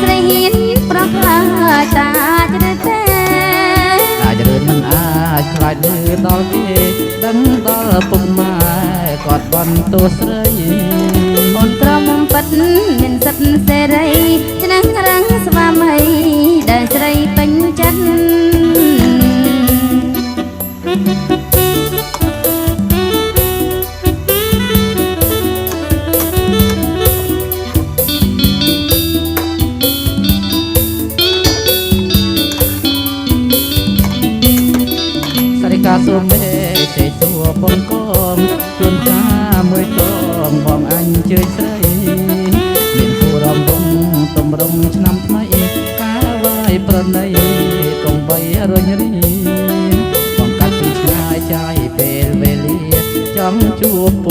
ស្រីហ៊ានប្រកខ្លាចតាជ្រើតែអាចរឿនមិនអាចខ្លាចលឺដល់គេដឹងដល់ពុកម៉ែគាត់បន់ទោស្រីអូនក្រមុំពិតមានសិទ្ធសេរីឆ្នាំងរាំងស្វាមីដែលស្រីពេញចិត្តកាសូមមេទេទួបងកងជួនកាមួយតងបងអញជើញស្រីមានគូរំវងទំរំឆ្នាំថ្មីការវាយប្រណីកុំបីរញរីបងកាត់ពីឆ្ងាយចាយពេលវេលាចង់ជួប